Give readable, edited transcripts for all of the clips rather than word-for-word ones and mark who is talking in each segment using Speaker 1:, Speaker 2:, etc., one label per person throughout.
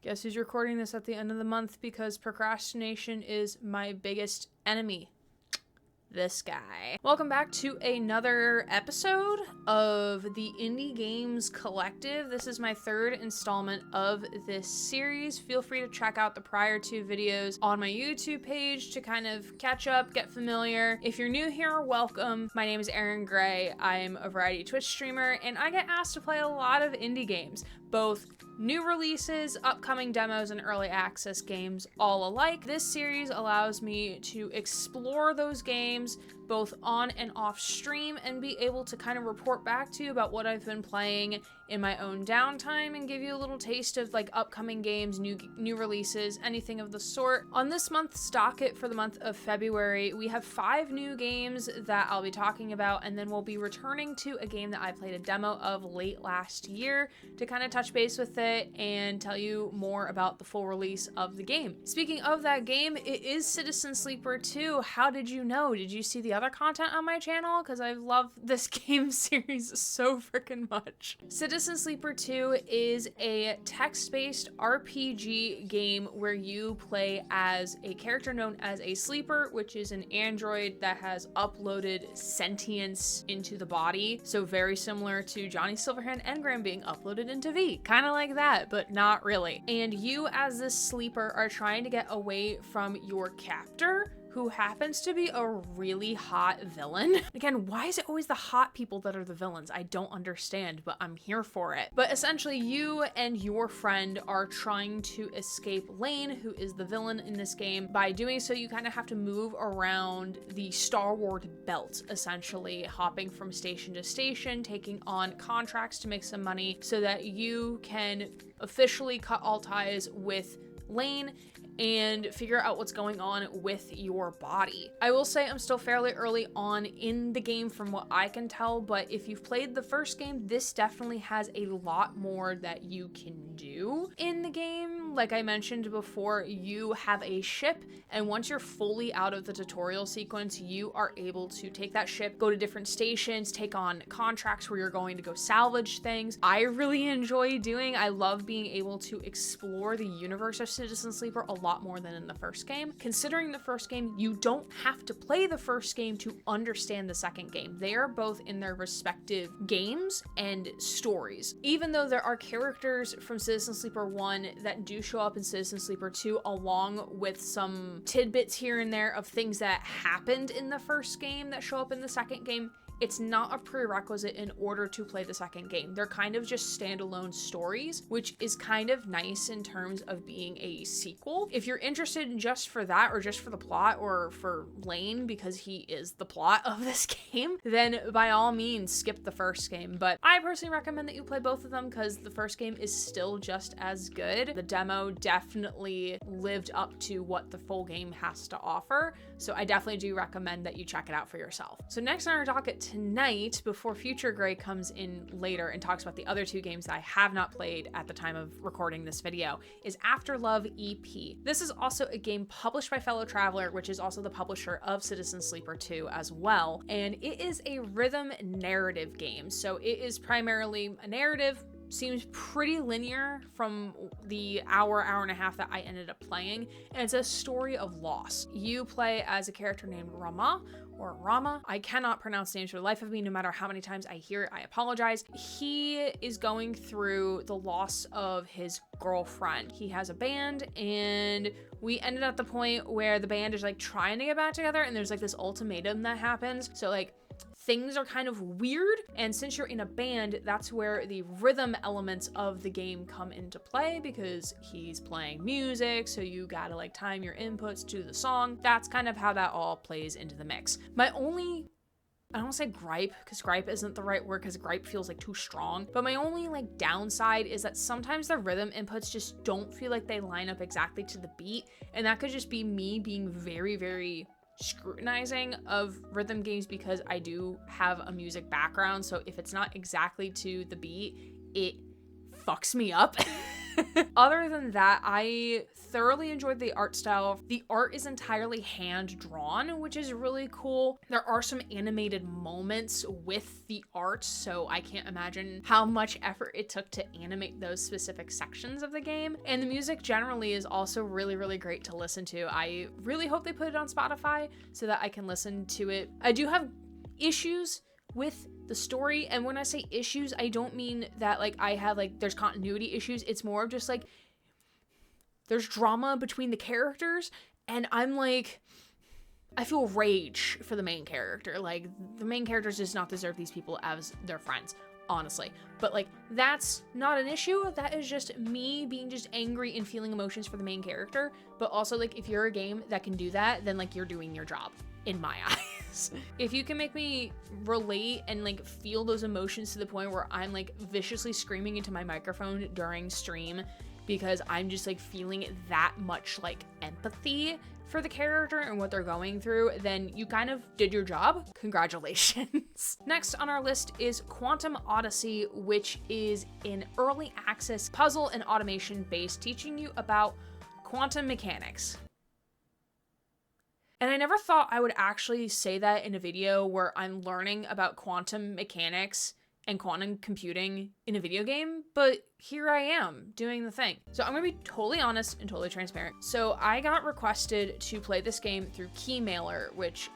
Speaker 1: Guess who's recording this at the end of the month because procrastination is my biggest enemy. This guy. Welcome back to another episode of the Indie Games Collective. This is my third installment of this series. Feel free to check out the prior two videos on my YouTube page to kind of catch up, get familiar. If you're new here, welcome. My name is Erin Gray. I'm a variety Twitch streamer, and I get asked to play a lot of indie games, both new releases, upcoming demos, and early access games all alike. This series allows me to explore those games both on and off stream and be able to kind of report back to you about what I've been playing in my own downtime and give you a little taste of like upcoming games, new releases, anything of the sort. On this month's docket for the month of February, we have 5 new games that I'll be talking about, and then we'll be returning to a game that I played a demo of late last year to kind of touch base with it and tell you more about the full release of the game. Speaking of that game, it is Citizen Sleeper 2. How did you know? Did you see the other content on my channel? Because I love this game series so freaking much. Citizen Sleeper 2 is a text-based RPG game where you play as a character known as a sleeper, which is an android that has uploaded sentience into the body. So very similar to Johnny Silverhand Engram being uploaded into V. Kind of like that, but not really. And you as this sleeper are trying to get away from your captor, who happens to be a really hot villain. Again, why is it always the hot people that are the villains? I don't understand, but I'm here for it. But essentially, you and your friend are trying to escape Lane, who is the villain in this game. By doing so, you kind of have to move around the Starward Belt, essentially, hopping from station to station, taking on contracts to make some money so that you can officially cut all ties with Lane and figure out what's going on with your body. I will say I'm still fairly early on in the game from what I can tell, but if you've played the first game, this definitely has a lot more that you can do in the game. Like I mentioned before, you have a ship, and once you're fully out of the tutorial sequence, you are able to take that ship, go to different stations, take on contracts where you're going to go salvage things. I really enjoy doing. I love being able to explore the universe of Citizen Sleeper a lot more than in the first game. Considering the first game, you don't have to play the first game to understand the second game. They are both in their respective games and stories. Even though there are characters from Citizen Sleeper 1 that do show up in Citizen Sleeper 2, along with some tidbits here and there of things that happened in the first game that show up in the second game, it's not a prerequisite in order to play the second game. They're kind of just standalone stories, which is kind of nice in terms of being a sequel. If you're interested in just for that, or just for the plot, or for Lane because he is the plot of this game, then by all means skip the first game. But I personally recommend that you play both of them because the first game is still just as good. The demo definitely lived up to what the full game has to offer, so I definitely do recommend that you check it out for yourself. So next on our docket tonight, before Future Gray comes in later and talks about the other 2 games that I have not played at the time of recording this video, is Afterlove EP. This is also a game published by Fellow Traveler, which is also the publisher of Citizen Sleeper 2 as well, and it is a rhythm narrative game. So it is primarily a narrative, seems pretty linear from the hour and a half that I ended up playing, and it's a story of loss. You play as a character named Rama, or Rama. I cannot pronounce names for the life of me, no matter how many times I hear it, I apologize. He is going through the loss of his girlfriend. He has a band, and we ended at the point where the band is like trying to get back together, and there's like this ultimatum that happens. So like things are kind of weird, and since you're in a band, that's where the rhythm elements of the game come into play, because he's playing music, so you gotta like time your inputs to the song. That's kind of how that all plays into the mix. My only, I don't want to say gripe, because gripe isn't the right word, because gripe feels like too strong, but my only like downside is that sometimes the rhythm inputs just don't feel like they line up exactly to the beat, and that could just be me being very, very scrutinizing of rhythm games because I do have a music background. So if it's not exactly to the beat, it fucks me up. Other than that, I thoroughly enjoyed the art style. The art is entirely hand drawn, which is really cool. There are some animated moments with the art, so I can't imagine how much effort it took to animate those specific sections of the game. And the music generally is also really, really great to listen to. I really hope they put it on Spotify so that I can listen to it. I do have issues with the story, and when I say issues, I don't mean that like I have like there's continuity issues. It's more of just like there's drama between the characters, and I'm like, I feel rage for the main character. Like, the main characters does not deserve these people as their friends, honestly. But like, that's not an issue. That is just me being just angry and feeling emotions for the main character. But also, like, if you're a game that can do that, then like you're doing your job in my eyes. If you can make me relate and like feel those emotions to the point where I'm like viciously screaming into my microphone during stream because I'm just like feeling that much like empathy for the character and what they're going through, then you kind of did your job. Congratulations. Next on our list is Quantum Odyssey, which is an early access puzzle and automation base teaching you about quantum mechanics. And I never thought I would actually say that in a video where I'm learning about quantum mechanics and quantum computing in a video game, but here I am doing the thing. So I'm gonna be totally honest and totally transparent. So I got requested to play this game through Keymailer, which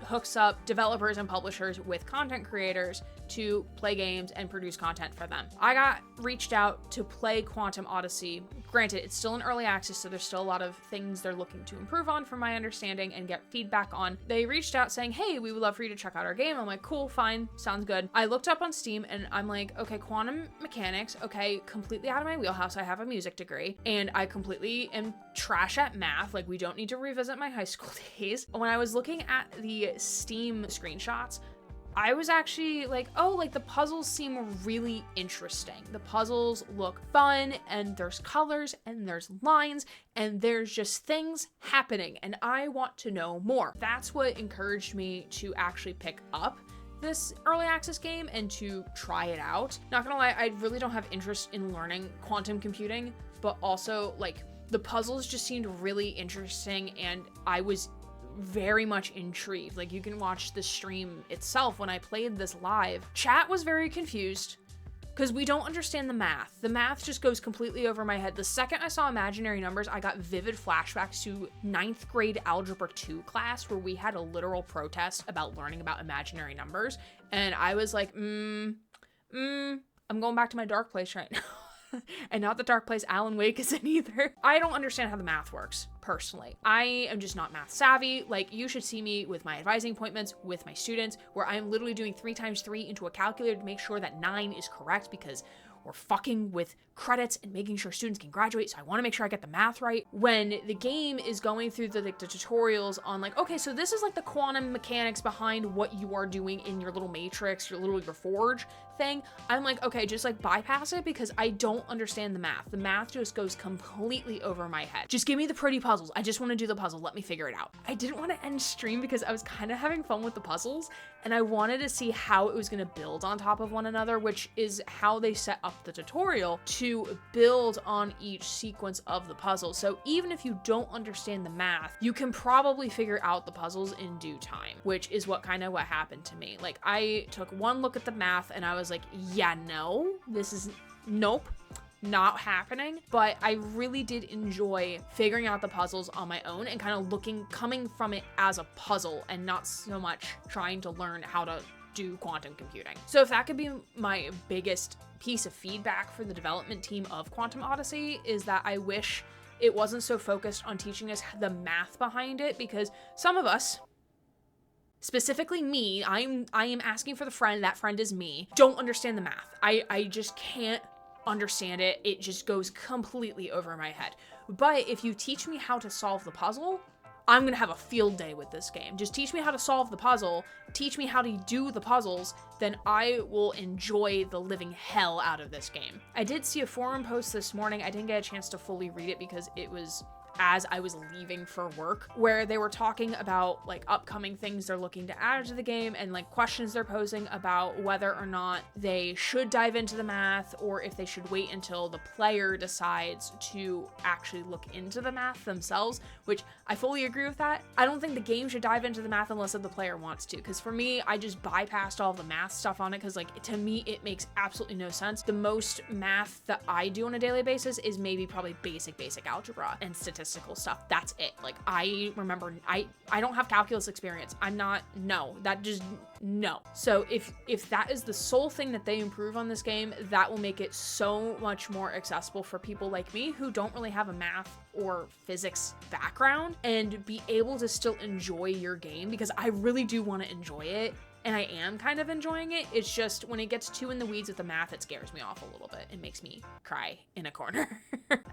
Speaker 1: hooks up developers and publishers with content creators to play games and produce content for them. I got reached out to play Quantum Odyssey. Granted, it's still in early access, so there's still a lot of things they're looking to improve on from my understanding and get feedback on. They reached out saying, hey, we would love for you to check out our game. I'm like, cool, fine, sounds good. I looked up on Steam and I'm like, okay, quantum mechanics, okay, completely out of my wheelhouse. I have a music degree and I completely am trash at math. Like, we don't need to revisit my high school days. When I was looking at the Steam screenshots, I was actually like, oh, like the puzzles seem really interesting. The puzzles look fun and there's colors and there's lines and there's just things happening and I want to know more. That's what encouraged me to actually pick up this early access game and to try it out. Not gonna lie, I really don't have interest in learning quantum computing, but also like the puzzles just seemed really interesting and I was very much intrigued. Like, you can watch the stream itself when I played this live. Chat was very confused because we don't understand the math. The math just goes completely over my head. The second I saw imaginary numbers, I got vivid flashbacks to 9th grade Algebra 2 class where we had a literal protest about learning about imaginary numbers. And I was like, I'm going back to my dark place right now. And not the dark place Alan Wake is in either. I don't understand how the math works, personally. I am just not math savvy. Like, you should see me with my advising appointments with my students where I'm literally doing 3 times 3 into a calculator to make sure that 9 is correct because we're fucking with credits and making sure students can graduate, so I want to make sure I get the math right. When the game is going through the tutorials on like, okay, so this is like the quantum mechanics behind what you are doing in your little matrix, your forge thing, I'm like, okay, just like bypass it because I don't understand the math. The math just goes completely over my head. Just give me the pretty puzzles. I just want to do the puzzle. Let me figure it out. I didn't want to end stream because I was kind of having fun with the puzzles and I wanted to see how it was going to build on top of one another, which is how they set up the tutorial to build on each sequence of the puzzle. So even if you don't understand the math, you can probably figure out the puzzles in due time, which is what happened to me. Like, I took one look at the math and I was like, yeah, no, this is nope, not happening. But I really did enjoy figuring out the puzzles on my own and kind of coming from it as a puzzle and not so much trying to learn how to do quantum computing. So if that could be my biggest piece of feedback for the development team of Quantum Odyssey, is that I wish it wasn't so focused on teaching us the math behind it, because some of us, specifically me, I am asking for the friend, that friend is me, don't understand the math. I just can't understand it. It just goes completely over my head. But if you teach me how to solve the puzzle, I'm gonna have a field day with this game. Just teach me how to solve the puzzle, teach me how to do the puzzles, then I will enjoy the living hell out of this game. I did see a forum post this morning. I didn't get a chance to fully read it because it was as I was leaving for work, where they were talking about like upcoming things they're looking to add to the game and like questions they're posing about whether or not they should dive into the math or if they should wait until the player decides to actually look into the math themselves, which I fully agree with that. I don't think the game should dive into the math unless the player wants to, because for me, I just bypassed all the math stuff on it because like to me it makes absolutely no sense. The most math that I do on a daily basis is maybe probably basic algebra and statistical stuff. That's it. Like I remember I don't have calculus experience. No. So if that is the sole thing that they improve on this game, that will make it so much more accessible for people like me who don't really have a math or physics background and be able to still enjoy your game, because I really do want to enjoy it. And I am kind of enjoying it. It's just when it gets too in the weeds with the math, it scares me off a little bit and makes me cry in a corner.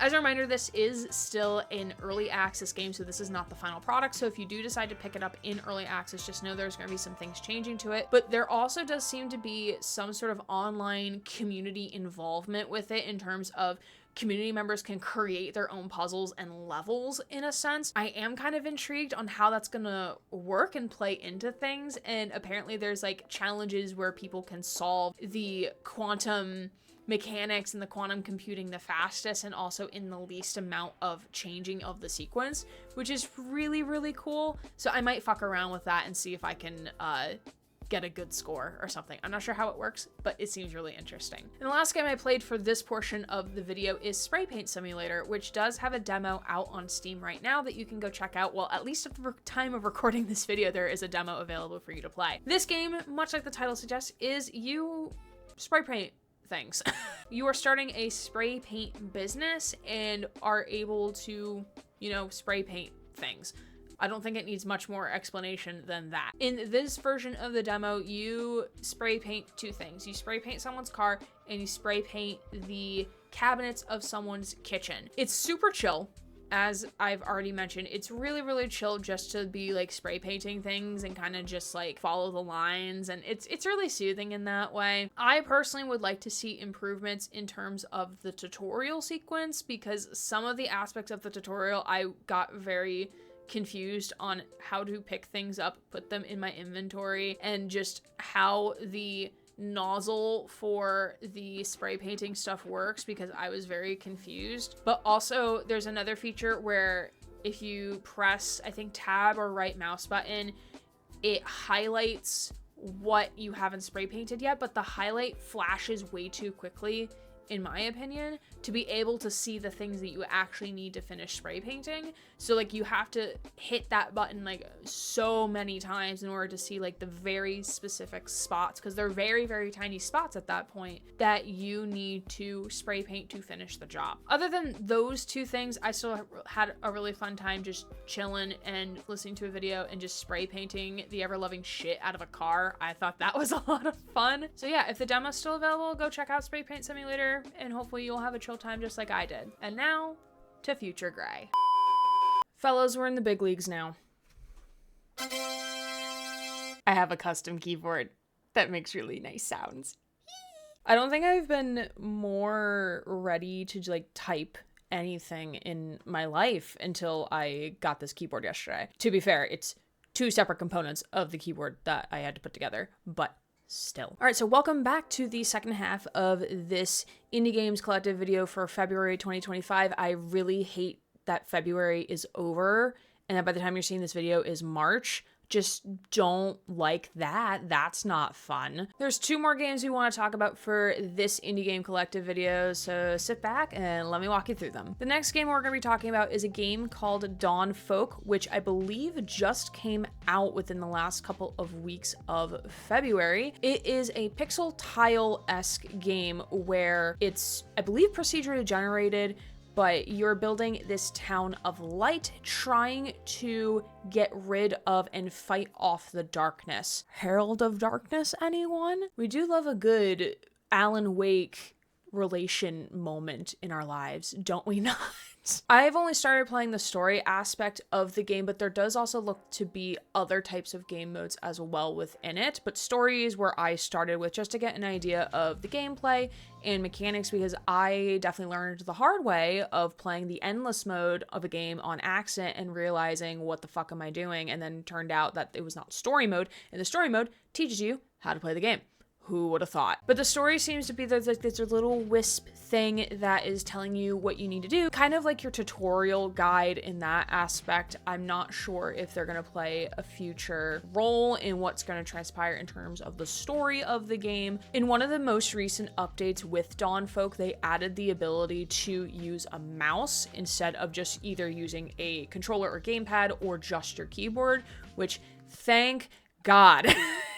Speaker 1: As a reminder, this is still an early access game, so this is not the final product. So if you do decide to pick it up in early access, just know there's going to be some things changing to it. But there also does seem to be some sort of online community involvement with it in terms of community members can create their own puzzles and levels in a sense. I am kind of intrigued on how that's gonna work and play into things, and apparently there's like challenges where people can solve the quantum mechanics and the quantum computing the fastest and also in the least amount of changing of the sequence, which is really cool. So I might fuck around with that and see if I can get a good score or something. I'm not sure how it works, but it seems really interesting. And the last game I played for this portion of the video is Spray Paint Simulator, which does have a demo out on Steam right now that you can go check out. Well, at least at the time of recording this video, there is a demo available for you to play. This game, much like the title suggests, is you spray paint things. You are starting a spray paint business and are able to, you know, spray paint things. I don't think it needs much more explanation than that. In this version of the demo, you spray paint two things. You spray paint someone's car and you spray paint the cabinets of someone's kitchen. It's super chill. As I've already mentioned, it's really chill just to be like spray painting things and kind of just like follow the lines, and it's really soothing in that way. I personally would like to see improvements in terms of the tutorial sequence, because some of the aspects of the tutorial I got very confused on how to pick things up, put them in my inventory, and just how the nozzle for the spray painting stuff works, because I was very confused. But also there's another feature where if you press, I think, tab or right mouse button, it highlights what you haven't spray painted yet, but the highlight flashes way too quickly, in my opinion, to be able to see the things that you actually need to finish spray painting. So like you have to hit that button like so many times in order to see like the very specific spots, because they're very tiny spots at that point that you need to spray paint to finish the job. Other than those two things, I still had a really fun time just chilling and listening to a video and just spray painting the ever-loving shit out of a car. I thought that was a lot of fun. So yeah, if the demo's still available, go check out Spray Paint Simulator, and hopefully you'll have a chill time just like I did. And now to Future Gray. Fellas, we're in the big leagues now. I have a custom keyboard that makes really nice sounds. I don't think I've been more ready to like type anything in my life until I got this keyboard yesterday. To be fair, it's two separate components of the keyboard that I had to put together, but still. All right, so welcome back to the second half of this Indie Games Collective video for February 2025. I really hate that February is over and that by the time you're seeing this video is March. Just don't like that. That's not fun. There's two more games we want to talk about for this Indie Game Collective video, so sit back and let me walk you through them. The next game we're going to be talking about is a game called Dawnfolk, which I believe just came out within the last couple of weeks of February. It is a pixel tile-esque game where it's, I believe, procedurally generated, but you're building this town of light, trying to get rid of and fight off the darkness. Herald of Darkness, anyone? We do love a good Alan Wake relation moment in our lives, don't we not? I've only started playing the story aspect of the game, but there does also look to be other types of game modes as well within it. But story is where I started with, just to get an idea of the gameplay and mechanics, because I definitely learned the hard way of playing the endless mode of a game on accident and realizing what the fuck am I doing, and then turned out that it was not story mode, and the story mode teaches you how to play the game. Who would have thought? But the story seems to be there's like this little wisp thing that is telling you what you need to do, kind of like your tutorial guide in that aspect. I'm not sure if they're going to play a future role in what's going to transpire in terms of the story of the game. In one of the most recent updates with Dawnfolk, they added the ability to use a mouse instead of just either using a controller or gamepad or just your keyboard, which, thank God.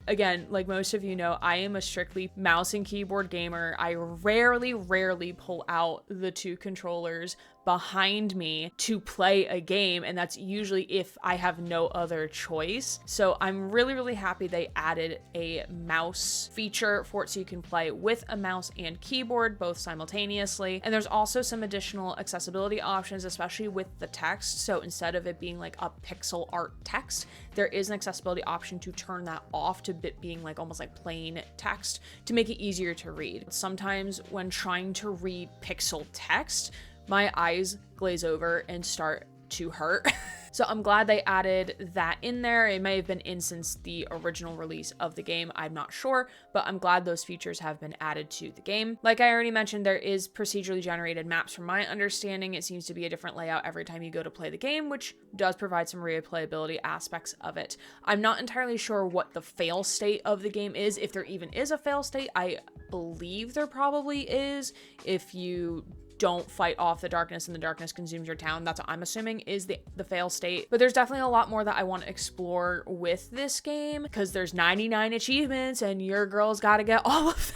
Speaker 1: Again, like most of you know, I am a strictly mouse and keyboard gamer. I rarely pull out the two controllers behind me to play a game, and that's usually if I have no other choice. So I'm really happy they added a mouse feature for it, so you can play with a mouse and keyboard both simultaneously. And there's also some additional accessibility options, especially with the text. So instead of it being like a pixel art text, there is an accessibility option to turn that off to it being like almost like plain text to make it easier to read. Sometimes when trying to read pixel text, my eyes glaze over and start to hurt. So I'm glad they added that in there. It may have been in since the original release of the game, I'm not sure, but I'm glad those features have been added to the game. Like I already mentioned, there is procedurally generated maps from my understanding. It seems to be a different layout every time you go to play the game, which does provide some replayability aspects of it. I'm not entirely sure what the fail state of the game is, if there even is a fail state. I believe there probably is. If you don't fight off the darkness and the darkness consumes your town, that's what I'm assuming is the fail state. But there's definitely a lot more that I want to explore with this game, because there's 99 achievements and your girl's got to get all of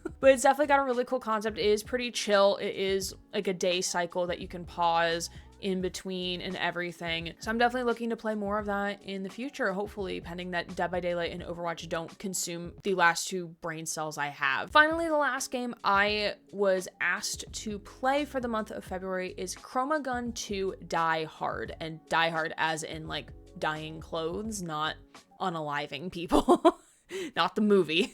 Speaker 1: them. But it's definitely got a really cool concept. It is pretty chill. It is like a day cycle that you can pause in between and everything. So I'm definitely looking to play more of that in the future, hopefully, pending that Dead by Daylight and Overwatch don't consume the last two brain cells I have. Finally, the last game I was asked to play for the month of February is ChromaGun 2 Die Hard, and Die Hard as in like dyeing clothes, not unaliving people. Not the movie.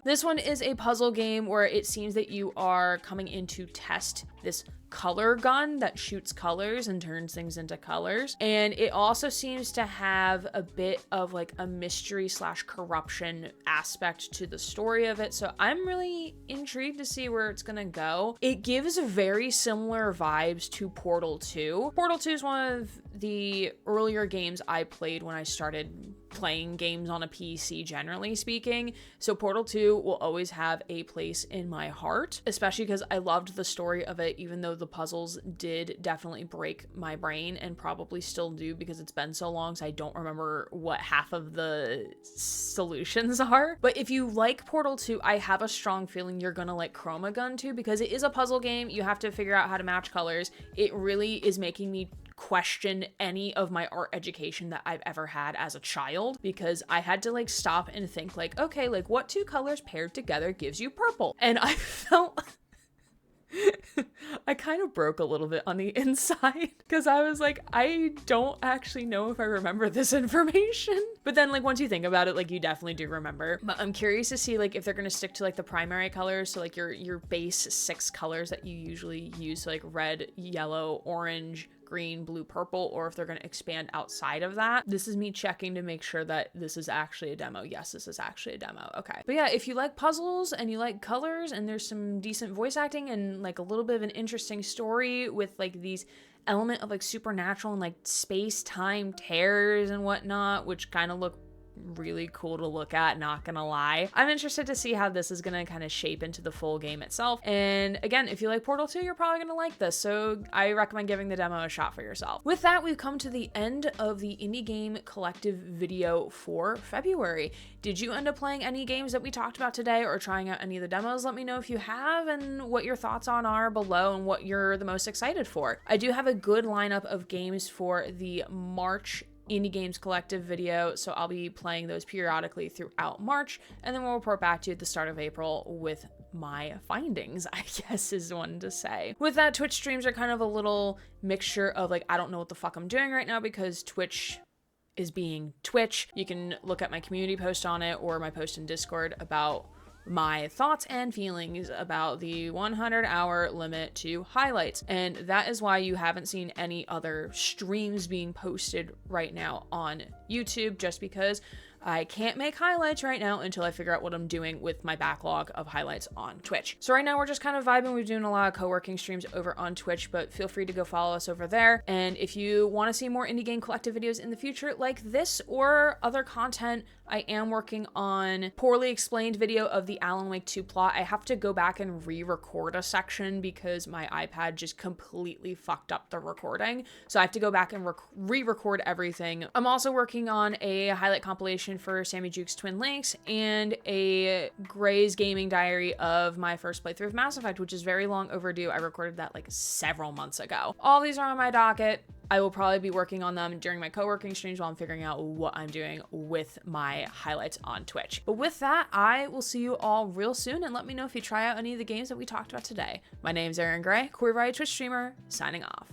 Speaker 1: This one is a puzzle game where it seems that you are coming in to test this color gun that shoots colors and turns things into colors. And it also seems to have a bit of like a mystery / corruption aspect to the story of it. So I'm really intrigued to see where it's gonna go. It gives very similar vibes to Portal 2. Portal 2 is one of the earlier games I played when I started playing games on a PC, generally speaking. So Portal 2 will always have a place in my heart, especially because I loved the story of it, even though the puzzles did definitely break my brain and probably still do, because it's been so long, so I don't remember what half of the solutions are. But if you like Portal 2, I have a strong feeling you're gonna like ChromaGun 2, because it is a puzzle game. You have to figure out how to match colors. It really is making me question any of my art education that I've ever had as a child, because I had to like stop and think like, okay, like what two colors paired together gives you purple? And I felt I kind of broke a little bit on the inside, because I was like, I don't actually know if I remember this information. But then like once you think about it, like you definitely do remember. But I'm curious to see like if they're gonna stick to like the primary colors, so like your base 6 colors that you usually use, so like red, yellow, orange, green, blue, purple, or if they're going to expand outside of that. This is me checking to make sure that this is actually a demo. Yes, this is actually a demo. Okay. But yeah, if you like puzzles and you like colors and there's some decent voice acting and like a little bit of an interesting story with like these element of like supernatural and like space-time tears and whatnot, which kind of look really cool to look at, not gonna lie. I'm interested to see how this is gonna kind of shape into the full game itself. And again, if you like Portal 2, you're probably gonna like this, so I recommend giving the demo a shot for yourself. With that, we've come to the end of the Indie Game Collective video for February. Did you end up playing any games that we talked about today or trying out any of the demos? Let me know if you have and what your thoughts on are below and what you're the most excited for. I do have a good lineup of games for the March Indie Games Collective video, so I'll be playing those periodically throughout March, and then we'll report back to you at the start of April with my findings, I guess is one to say. With that, Twitch streams are kind of a little mixture of like, I don't know what the fuck I'm doing right now because Twitch is being Twitch. You can look at my community post on it or my post in Discord about my thoughts and feelings about the 100-hour limit to highlights. And that is why you haven't seen any other streams being posted right now on YouTube, just because I can't make highlights right now until I figure out what I'm doing with my backlog of highlights on Twitch. So right now we're just kind of vibing. We're doing a lot of co-working streams over on Twitch, but feel free to go follow us over there. And if you want to see more indie game collective videos in the future like this or other content, I am working on poorly explained video of the Alan Wake 2 plot. I have to go back and re-record a section because my iPad just completely fucked up the recording. So I have to go back and re-record everything. I'm also working on a highlight compilation for Sammy Juke's Twin Links and a Gray's gaming diary of my first playthrough of Mass Effect, which is very long overdue. I recorded that like several months ago. All these are on my docket. I will probably be working on them during my co-working streams while I'm figuring out what I'm doing with my highlights on Twitch. But with that, I will see you all real soon, and let me know if you try out any of the games that we talked about today. My name's Aaron Gray, Queer Variety Twitch streamer, signing off.